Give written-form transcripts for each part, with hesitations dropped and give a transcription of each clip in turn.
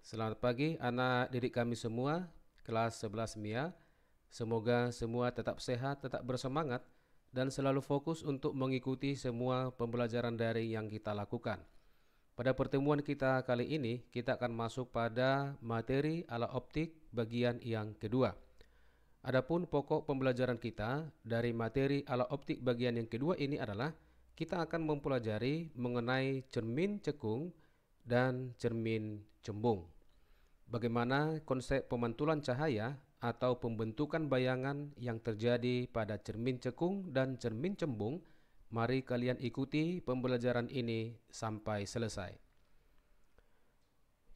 Selamat pagi anak didik kami semua, kelas 11 MIA. Semoga semua tetap sehat, tetap bersemangat, dan selalu fokus untuk mengikuti semua pembelajaran daring yang kita lakukan. Pada pertemuan kita kali ini, kita akan masuk pada materi ala optik bagian yang kedua. Adapun pokok pembelajaran kita dari materi ala optik bagian yang kedua ini adalah kita akan mempelajari mengenai cermin cekung dan cermin cembung. Bagaimana konsep pemantulan cahaya atau pembentukan bayangan yang terjadi pada cermin cekung dan cermin cembung. Mari kalian ikuti pembelajaran ini sampai selesai.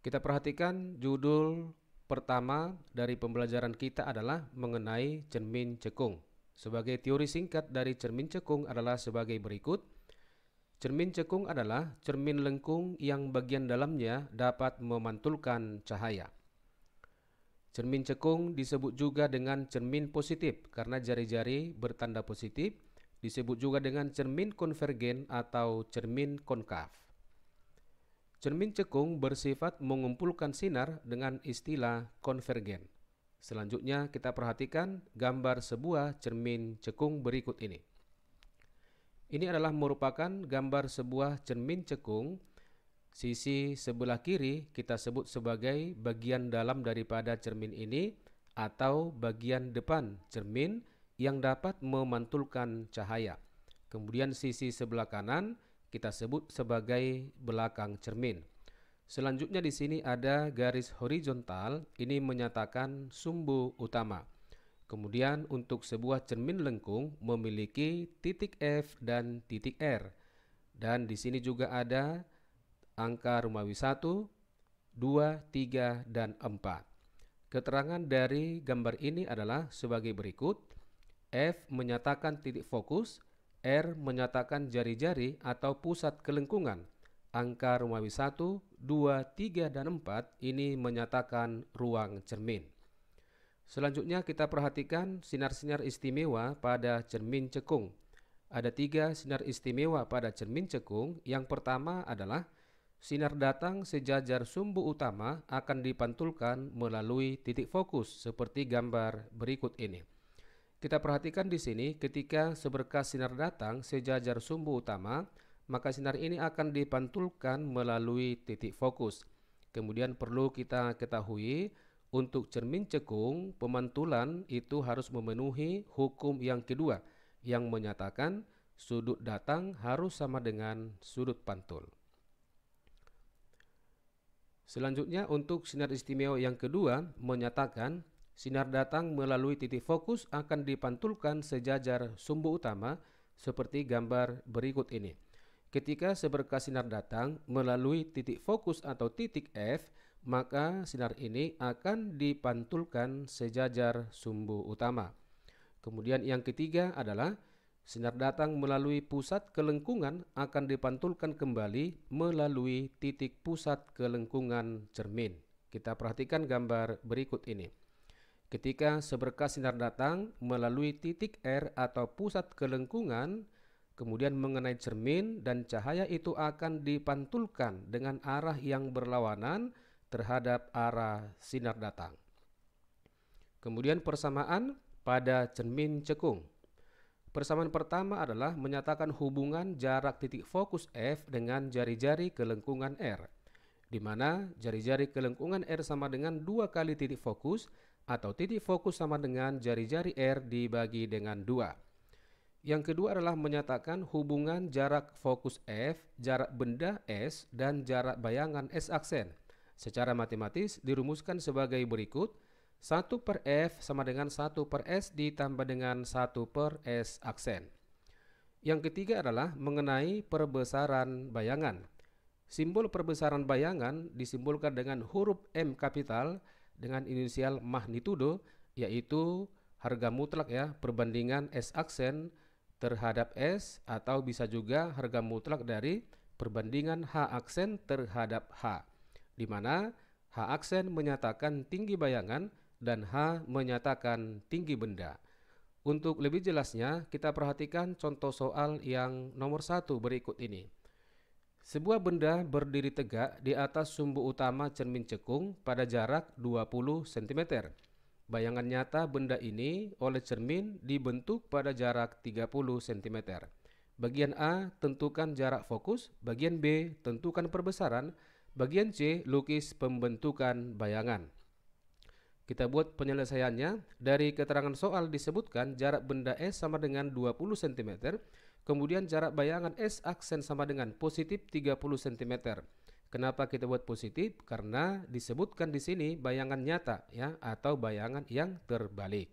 Kita perhatikan judul pertama dari pembelajaran kita adalah mengenai cermin cekung. Sebagai teori singkat dari cermin cekung adalah sebagai berikut. Cermin cekung adalah cermin lengkung yang bagian dalamnya dapat memantulkan cahaya. Cermin cekung disebut juga dengan cermin positif karena jari-jari bertanda positif. Disebut juga dengan cermin konvergen atau cermin konkav. Cermin cekung bersifat mengumpulkan sinar dengan istilah konvergen. Selanjutnya kita perhatikan gambar sebuah cermin cekung berikut ini. Ini adalah merupakan gambar sebuah cermin cekung. Sisi sebelah kiri kita sebut sebagai bagian dalam daripada cermin ini atau bagian depan cermin yang dapat memantulkan cahaya. Kemudian sisi sebelah kanan kita sebut sebagai belakang cermin. Selanjutnya di sini ada garis horizontal, ini menyatakan sumbu utama. Kemudian untuk sebuah cermin lengkung memiliki titik F dan titik R. Dan di sini juga ada angka Romawi 1, 2, 3, dan 4. Keterangan dari gambar ini adalah sebagai berikut. F menyatakan titik fokus, R menyatakan jari-jari atau pusat kelengkungan. Angka Romawi 1, 2, 3, dan 4 ini menyatakan ruang cermin. Selanjutnya kita perhatikan sinar-sinar istimewa pada cermin cekung. Ada 3 sinar istimewa pada cermin cekung. Yang pertama adalah sinar datang sejajar sumbu utama akan dipantulkan melalui titik fokus seperti gambar berikut ini. Kita perhatikan di sini ketika seberkas sinar datang sejajar sumbu utama, maka sinar ini akan dipantulkan melalui titik fokus. Kemudian perlu kita ketahui untuk cermin cekung, pemantulan itu harus memenuhi hukum yang kedua yang menyatakan sudut datang harus sama dengan sudut pantul. Selanjutnya untuk sinar istimewa yang kedua menyatakan sinar datang melalui titik fokus akan dipantulkan sejajar sumbu utama seperti gambar berikut ini. Ketika seberkas sinar datang melalui titik fokus atau titik F, maka sinar ini akan dipantulkan sejajar sumbu utama. Kemudian yang ketiga adalah sinar datang melalui pusat kelengkungan akan dipantulkan kembali melalui titik pusat kelengkungan cermin. Kita perhatikan gambar berikut ini. Ketika seberkas sinar datang melalui titik R atau pusat kelengkungan, kemudian mengenai cermin dan cahaya itu akan dipantulkan dengan arah yang berlawanan terhadap arah sinar datang. Kemudian persamaan pada cermin cekung. Persamaan pertama adalah menyatakan hubungan jarak titik fokus F dengan jari-jari kelengkungan R, di mana jari-jari kelengkungan R sama dengan 2 kali titik fokus atau titik fokus sama dengan jari-jari R dibagi dengan 2. Yang kedua adalah menyatakan hubungan jarak fokus F, jarak benda S, dan jarak bayangan S aksen. Secara matematis dirumuskan sebagai berikut. 1 per F sama dengan 1 per S ditambah dengan 1 per S aksen. Yang ketiga adalah mengenai perbesaran bayangan. Simbol perbesaran bayangan disimbolkan dengan huruf M kapital dengan inisial magnitudo, yaitu harga mutlak ya, perbandingan S aksen terhadap S, atau bisa juga harga mutlak dari perbandingan H aksen terhadap H, di mana H aksen menyatakan tinggi bayangan dan H menyatakan tinggi benda. Untuk lebih jelasnya kita perhatikan contoh soal yang nomor 1 berikut ini. Sebuah benda berdiri tegak di atas sumbu utama cermin cekung pada jarak 20 cm. Bayangan nyata benda ini oleh cermin dibentuk pada jarak 30 cm. Bagian A, tentukan jarak fokus. Bagian B, tentukan perbesaran. Bagian C, lukis pembentukan bayangan. Kita buat penyelesaiannya. Dari keterangan soal disebutkan jarak benda S sama dengan 20 cm. Kemudian jarak bayangan S aksen sama dengan positif 30 cm. Kenapa kita buat positif? Karena disebutkan di sini bayangan nyata ya, atau bayangan yang terbalik.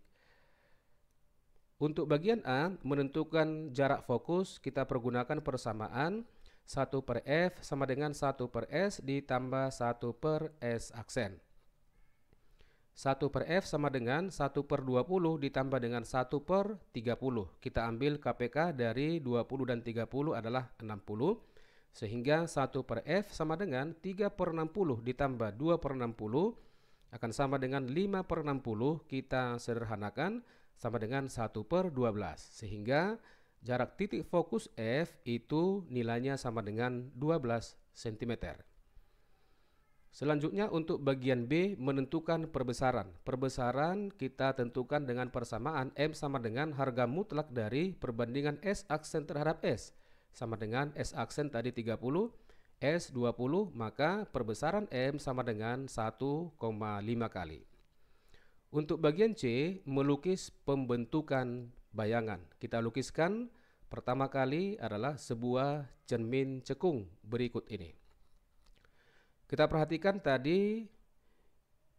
Untuk bagian A, menentukan jarak fokus, kita pergunakan persamaan 1/F sama dengan 1/S ditambah 1/S aksen. 1/F sama dengan 1/20 ditambah dengan 1/30. Kita ambil KPK dari 20 dan 30 adalah 60. Sehingga 1/F sama dengan 3/60 ditambah 2/60 akan sama dengan 5/60. Kita sederhanakan sama dengan 1/12. Sehingga jarak titik fokus F itu nilainya sama dengan 12 cm. Selanjutnya untuk bagian B, menentukan perbesaran. Perbesaran kita tentukan dengan persamaan M sama dengan harga mutlak dari perbandingan S aksen terhadap S. Sama dengan S aksen tadi 30, S 20, maka perbesaran M sama dengan 1,5 kali. Untuk bagian C, melukis pembentukan bayangan. Kita lukiskan pertama kali adalah sebuah cermin cekung berikut ini. Kita perhatikan tadi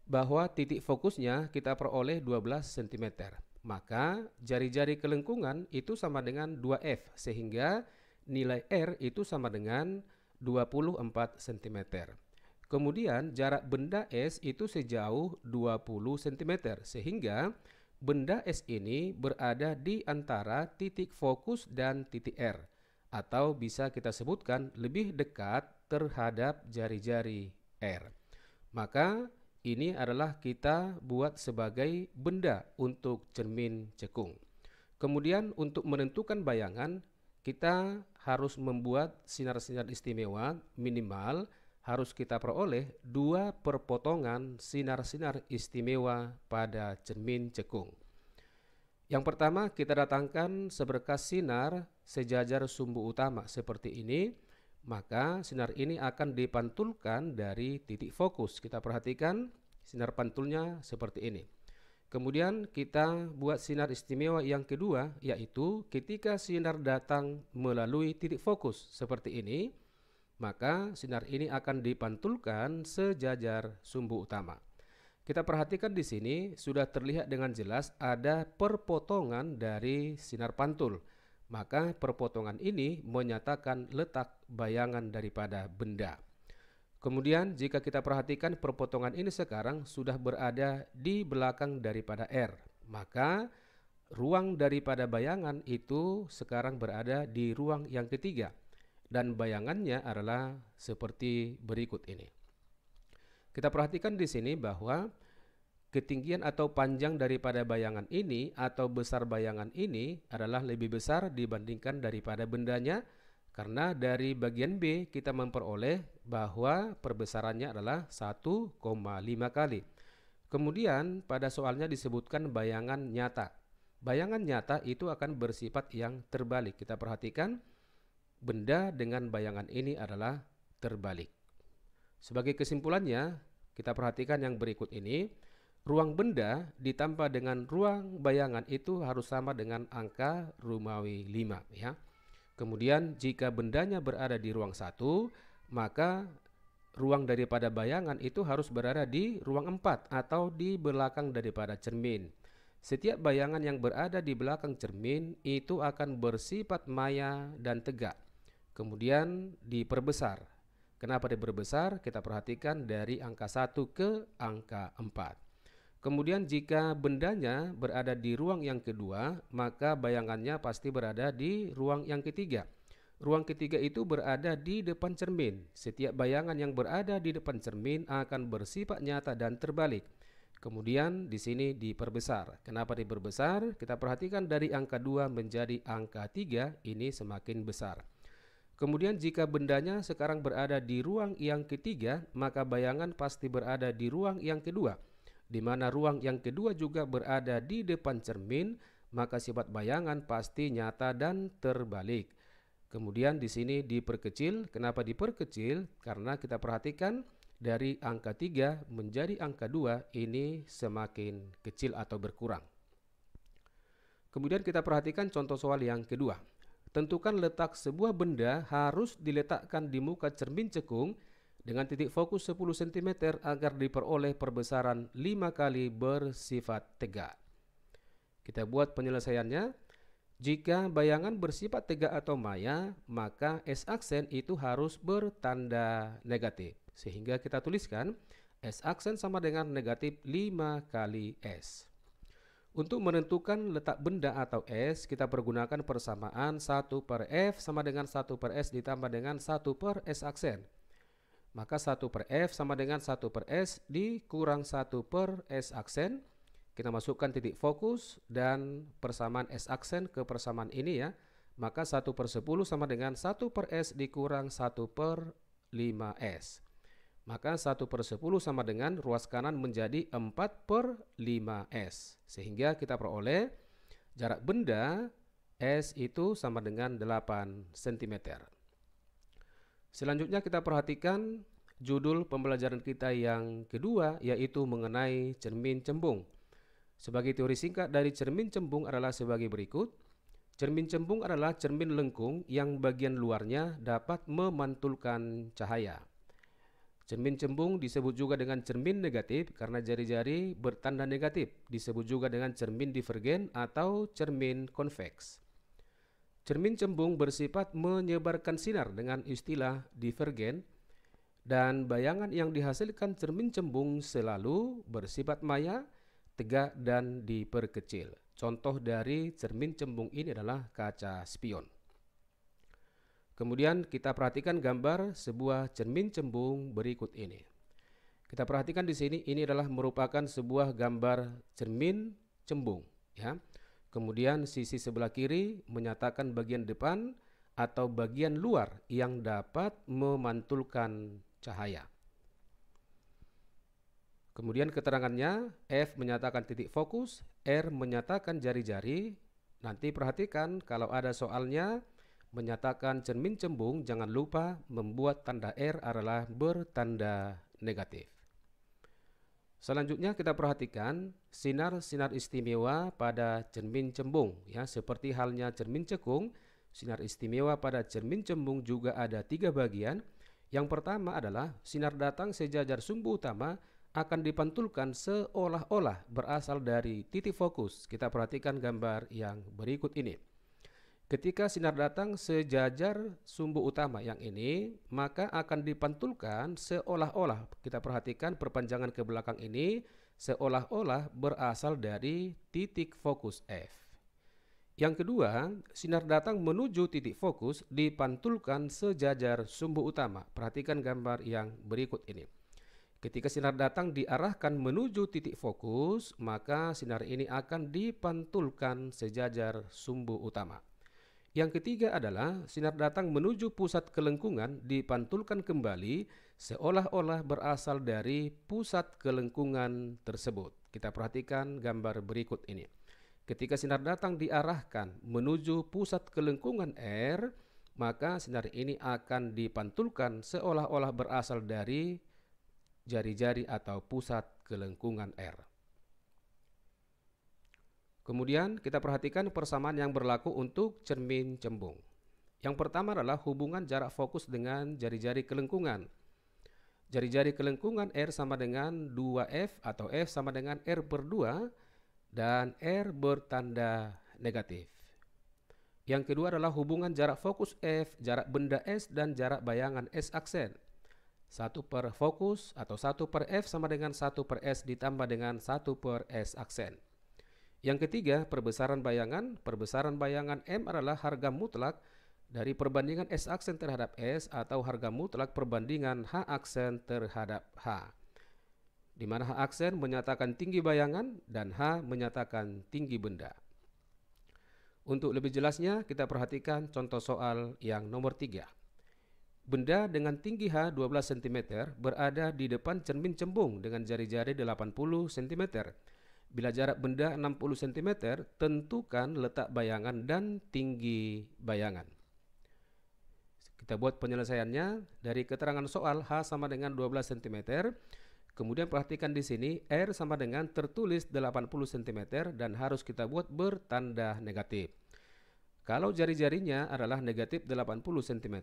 bahwa titik fokusnya kita peroleh 12 cm. Maka jari-jari kelengkungan itu sama dengan 2F, sehingga nilai R itu sama dengan 24 cm. Kemudian jarak benda S itu sejauh 20 cm, sehingga benda S ini berada di antara titik fokus dan titik R, atau bisa kita sebutkan lebih dekat terhadap jari-jari R. Maka ini adalah kita buat sebagai benda untuk cermin cekung. Kemudian untuk menentukan bayangan, kita harus membuat sinar-sinar istimewa. Minimal harus kita peroleh 2 perpotongan sinar-sinar istimewa pada cermin cekung. Yang pertama, kita datangkan seberkas sinar sejajar sumbu utama seperti ini. Maka sinar ini akan dipantulkan dari titik fokus. Kita perhatikan sinar pantulnya seperti ini. Kemudian kita buat sinar istimewa yang kedua, yaitu ketika sinar datang melalui titik fokus seperti ini, maka sinar ini akan dipantulkan sejajar sumbu utama. Kita perhatikan di sini sudah terlihat dengan jelas ada perpotongan dari sinar pantul. Maka perpotongan ini menyatakan letak bayangan daripada benda. Kemudian jika kita perhatikan perpotongan ini sekarang sudah berada di belakang daripada R. Maka ruang daripada bayangan itu sekarang berada di ruang yang ketiga. Dan bayangannya adalah seperti berikut ini. Kita perhatikan di sini bahwa ketinggian atau panjang daripada bayangan ini atau besar bayangan ini adalah lebih besar dibandingkan daripada bendanya, karena dari bagian B kita memperoleh bahwa perbesarannya adalah 1,5 kali. Kemudian pada soalnya disebutkan bayangan nyata. Bayangan nyata itu akan bersifat yang terbalik. Kita perhatikan benda dengan bayangan ini adalah terbalik. Sebagai kesimpulannya, kita perhatikan yang berikut ini. Ruang benda ditambah dengan ruang bayangan itu harus sama dengan angka Romawi 5 ya. Kemudian jika bendanya berada di ruang 1, maka ruang daripada bayangan itu harus berada di ruang 4 atau di belakang daripada cermin. Setiap bayangan yang berada di belakang cermin itu akan bersifat maya dan tegak. Kemudian diperbesar. Kenapa diperbesar? Kita perhatikan dari angka 1 ke angka 4. Kemudian jika bendanya berada di ruang yang kedua, maka bayangannya pasti berada di ruang yang ketiga. Ruang ketiga itu berada di depan cermin. Setiap bayangan yang berada di depan cermin akan bersifat nyata dan terbalik. Kemudian di sini diperbesar. Kenapa diperbesar? Kita perhatikan dari angka 2 menjadi angka 3, ini semakin besar. Kemudian jika bendanya sekarang berada di ruang yang ketiga, maka bayangan pasti berada di ruang yang kedua, di mana ruang yang kedua juga berada di depan cermin, maka sifat bayangan pasti nyata dan terbalik. Kemudian di sini diperkecil. Kenapa diperkecil? Karena kita perhatikan dari angka 3 menjadi angka 2 ini semakin kecil atau berkurang. Kemudian kita perhatikan contoh soal yang kedua. Tentukan letak sebuah benda harus diletakkan di muka cermin cekung dengan titik fokus 10 cm agar diperoleh perbesaran 5 kali bersifat tegak. Kita buat penyelesaiannya. Jika bayangan bersifat tegak atau maya, maka S aksen itu harus bertanda negatif. Sehingga kita tuliskan S aksen sama dengan negatif 5 kali S. Untuk menentukan letak benda atau S, kita pergunakan persamaan 1/F sama dengan 1/S ditambah dengan 1/S aksen. Maka 1/F sama dengan 1/S dikurang 1/S aksen. Kita masukkan titik fokus dan persamaan S aksen ke persamaan ini ya. Maka 1/10 sama dengan 1/S dikurang 1/5S. Maka 1/10 sama dengan ruas kanan menjadi 4/5S. Sehingga kita peroleh jarak benda S itu sama dengan 8 cm. Selanjutnya kita perhatikan judul pembelajaran kita yang kedua, yaitu mengenai cermin cembung. Sebagai teori singkat dari cermin cembung adalah sebagai berikut. Cermin cembung adalah cermin lengkung yang bagian luarnya dapat memantulkan cahaya. Cermin cembung disebut juga dengan cermin negatif karena jari-jari bertanda negatif. Disebut juga dengan cermin divergen atau cermin konveks. Cermin cembung bersifat menyebarkan sinar dengan istilah divergen, dan bayangan yang dihasilkan cermin cembung selalu bersifat maya, tegak, dan diperkecil. Contoh dari cermin cembung ini adalah kaca spion. Kemudian kita perhatikan gambar sebuah cermin cembung berikut ini. Kita perhatikan di sini, ini adalah merupakan sebuah gambar cermin cembung ya. Kemudian sisi sebelah kiri menyatakan bagian depan atau bagian luar yang dapat memantulkan cahaya. Kemudian keterangannya, F menyatakan titik fokus, R menyatakan jari-jari. Nanti perhatikan kalau ada soalnya menyatakan cermin cembung, jangan lupa membuat tanda R adalah bertanda negatif. Selanjutnya kita perhatikan sinar-sinar istimewa pada cermin cembung ya, seperti halnya cermin cekung. Sinar istimewa pada cermin cembung juga ada 3 bagian. Yang pertama adalah sinar datang sejajar sumbu utama akan dipantulkan seolah-olah berasal dari titik fokus. Kita perhatikan gambar yang berikut ini. Ketika sinar datang sejajar sumbu utama yang ini, maka akan dipantulkan seolah-olah. Kita perhatikan perpanjangan ke belakang ini seolah-olah berasal dari titik fokus F. Yang kedua, sinar datang menuju titik fokus dipantulkan sejajar sumbu utama. Perhatikan gambar yang berikut ini. Ketika sinar datang diarahkan menuju titik fokus, maka sinar ini akan dipantulkan sejajar sumbu utama. Yang ketiga adalah sinar datang menuju pusat kelengkungan dipantulkan kembali seolah-olah berasal dari pusat kelengkungan tersebut. Kita perhatikan gambar berikut ini. Ketika sinar datang diarahkan menuju pusat kelengkungan R, maka sinar ini akan dipantulkan seolah-olah berasal dari jari-jari atau pusat kelengkungan R. Kemudian kita perhatikan persamaan yang berlaku untuk cermin cembung. Yang pertama adalah hubungan jarak fokus dengan jari-jari kelengkungan. Jari-jari kelengkungan R sama dengan 2F atau F sama dengan R/2 dan R bertanda negatif. Yang kedua adalah hubungan jarak fokus F, jarak benda S, dan jarak bayangan S aksen. 1/fokus atau 1/F sama dengan 1/S ditambah dengan 1/S aksen. Yang ketiga, perbesaran bayangan. Perbesaran bayangan M adalah harga mutlak dari perbandingan S aksen terhadap S atau harga mutlak perbandingan H aksen terhadap H. Di mana H aksen menyatakan tinggi bayangan dan H menyatakan tinggi benda. Untuk lebih jelasnya, kita perhatikan contoh soal yang nomor 3. Benda dengan tinggi H 12 cm berada di depan cermin cembung dengan jari-jari 80 cm. Bila jarak benda 60 cm, tentukan letak bayangan dan tinggi bayangan. Kita buat penyelesaiannya dari keterangan soal H sama dengan 12 cm. Kemudian perhatikan di sini R sama dengan tertulis 80 cm dan harus kita buat bertanda negatif. Kalau jari-jarinya adalah negatif 80 cm,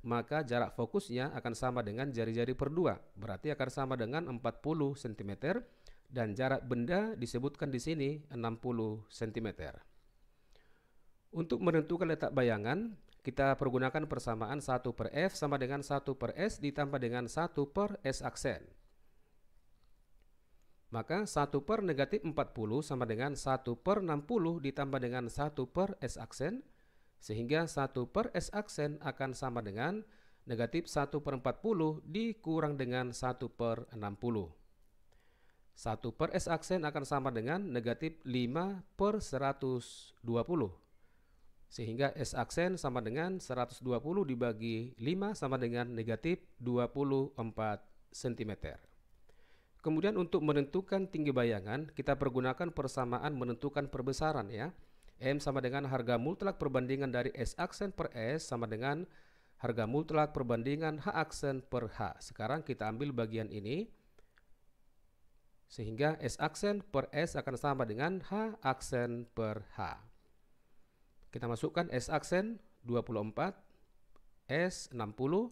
maka jarak fokusnya akan sama dengan jari-jari per 2, berarti akan sama dengan 40 cm, dan jarak benda disebutkan di sini 60 cm. Untuk menentukan letak bayangan, kita pergunakan persamaan 1 per F sama dengan 1 per S ditambah dengan 1 per S aksen. Maka 1 per negatif 40 sama dengan 1 per 60 ditambah dengan 1 per S aksen, sehingga 1 per S aksen akan sama dengan negatif 1 per 40 dikurang dengan 1 per 60. 1 per S aksen akan sama dengan negatif 5 per 120, sehingga S aksen sama dengan 120 dibagi 5 sama dengan negatif 24 cm. Kemudian untuk menentukan tinggi bayangan, kita pergunakan persamaan menentukan perbesaran ya. M sama dengan harga mutlak perbandingan dari S aksen per S sama dengan harga mutlak perbandingan H aksen per H. Sekarang kita ambil bagian ini, sehingga S aksen per S akan sama dengan H aksen per H. Kita masukkan S aksen 24, S 60,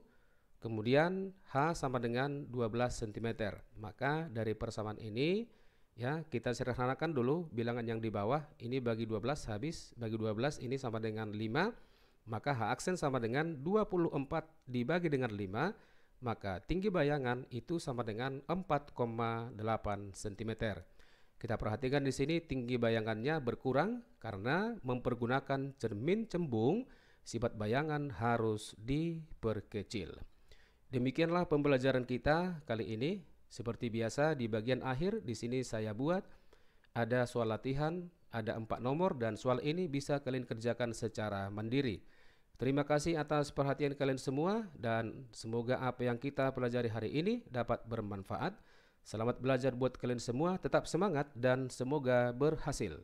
kemudian H sama dengan 12 cm. Maka dari persamaan ini ya, kita sederhanakan dulu bilangan yang di bawah. Ini bagi 12 habis, bagi 12 ini sama dengan 5. Maka H aksen sama dengan 24 dibagi dengan 5. Maka tinggi bayangan itu sama dengan 4,8 cm. Kita perhatikan di sini tinggi bayangannya berkurang karena mempergunakan cermin cembung, sifat bayangan harus diperkecil. Demikianlah pembelajaran kita kali ini. Seperti biasa di bagian akhir di sini saya buat ada soal latihan, ada 4 nomor dan soal ini bisa kalian kerjakan secara mandiri. Terima kasih atas perhatian kalian semua dan semoga apa yang kita pelajari hari ini dapat bermanfaat. Selamat belajar buat kalian semua, tetap semangat dan semoga berhasil.